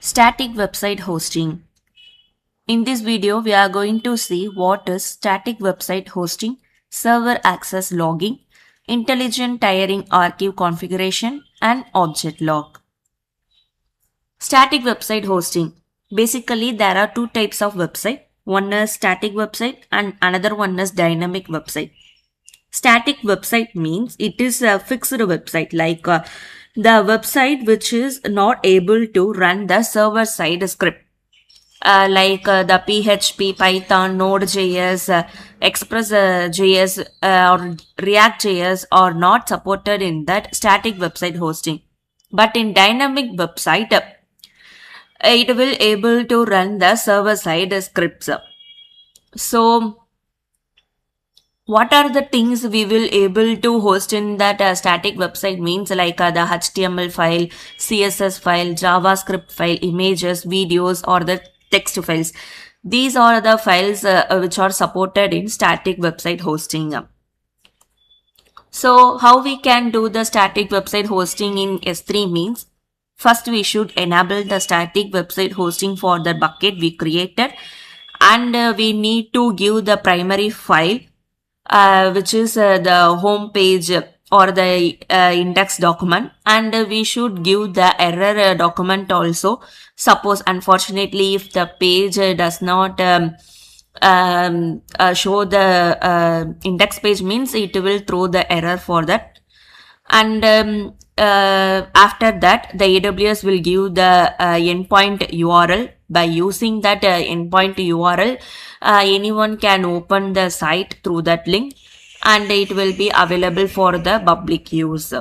Static website hosting. In this video, we are going to see what is static website hosting, server access logging, intelligent tiering archive configuration, and object log. Static website hosting. Basically, there are two types of website. One is static website and another one is dynamic website. Static website means it is a fixed website, like the website which is not able to run the server side script, like the PHP, Python, Node.js, Express.js, or React.js are not supported in that static website hosting. But in dynamic website, it will able to run the server side scripts. So what are the things we will able to host in that static website means, like the HTML file, CSS file, JavaScript file, images, videos, or the text files. These are the files which are supported in static website hosting. So how we can do the static website hosting in S3 means, first we should enable the static website hosting for the bucket we created, and we need to give the primary file which is the home page or the index document, and we should give the error document also. Suppose unfortunately if the page does not show the index page, means it will throw the error for that. And after that, the AWS will give the endpoint URL. By using that endpoint URL, anyone can open the site through that link, and it will be available for the public use.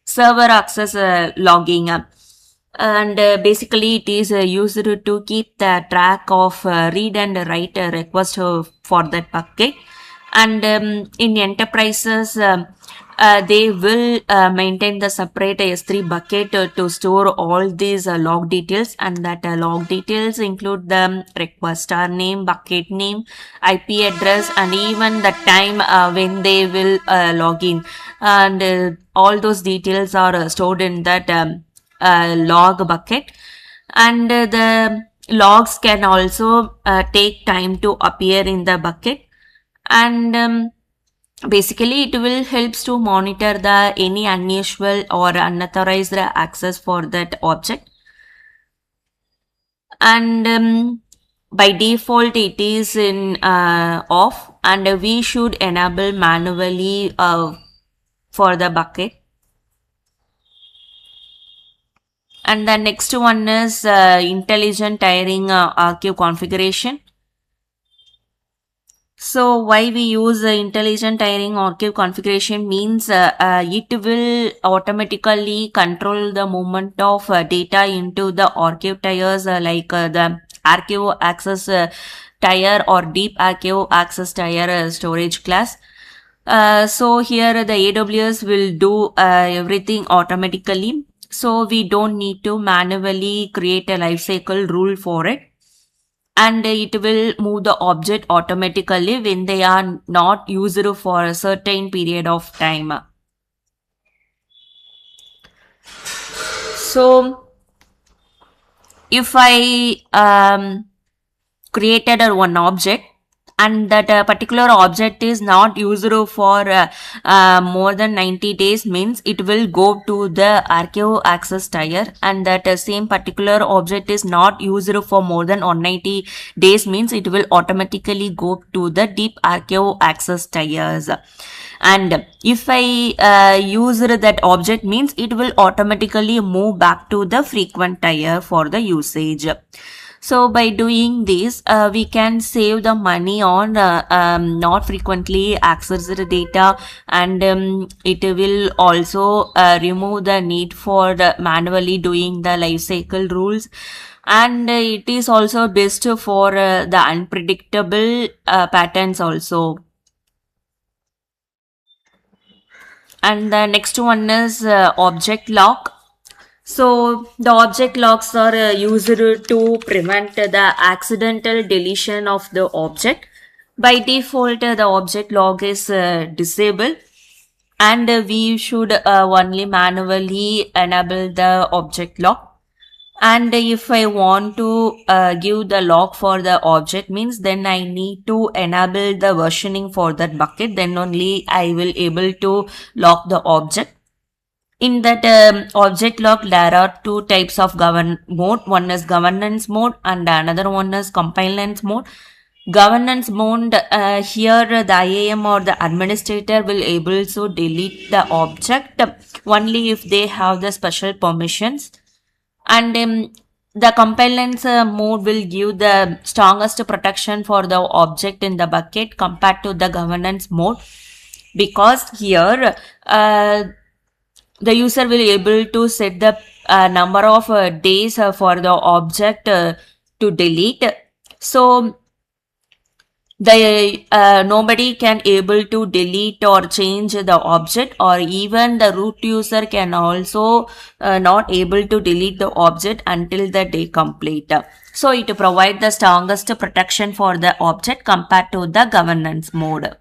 Server access logging. And basically it is used to keep the track of read and write request for that bucket. And in enterprises, they will maintain the separate S3 bucket to store all these log details, and that log details include the requester name, bucket name, IP address, and even the time when they will log in. And all those details are stored in that log bucket. And the logs can also take time to appear in the bucket. And basically it will helps to monitor the any unusual or unauthorized access for that object. And by default it is in off, and we should enable manually for the bucket. And the next one is intelligent tiering archive configuration. So why we use intelligent tiering archive configuration means it will automatically control the movement of data into the archive tiers, like the archive access tier or deep archive access tier storage class. So here the AWS will do everything automatically. So we don't need to manually create a lifecycle rule for it. And it will move the object automatically when they are not used for a certain period of time. So if I created one object, and that particular object is not used for more than 90 days, means it will go to the archive access tier. And that same particular object is not used for more than 190 days, means it will automatically go to the deep archive access tiers. And if I use that object, means it will automatically move back to the frequent tier for the usage. So by doing this, we can save the money on not frequently accessed data, and it will also remove the need for manually doing the lifecycle rules. And it is also best for the unpredictable patterns also. And the next one is object lock. So the object locks are used to prevent the accidental deletion of the object. By default, the object log is disabled. and we should only manually enable the object lock. And if I want to give the lock for the object, means then I need to enable the versioning for that bucket, then only I will able to lock the object. In that object lock, there are two types of govern mode. One is governance mode and another one is compliance mode. Governance mode, here the IAM or the administrator will able to delete the object only if they have the special permissions. And the compliance mode will give the strongest protection for the object in the bucket compared to the governance mode, because here the user will able to set the number of days for the object to delete. So the nobody can able to delete or change the object, or even the root user can also not able to delete the object until the day complete. So it provide the strongest protection for the object compared to the governance mode.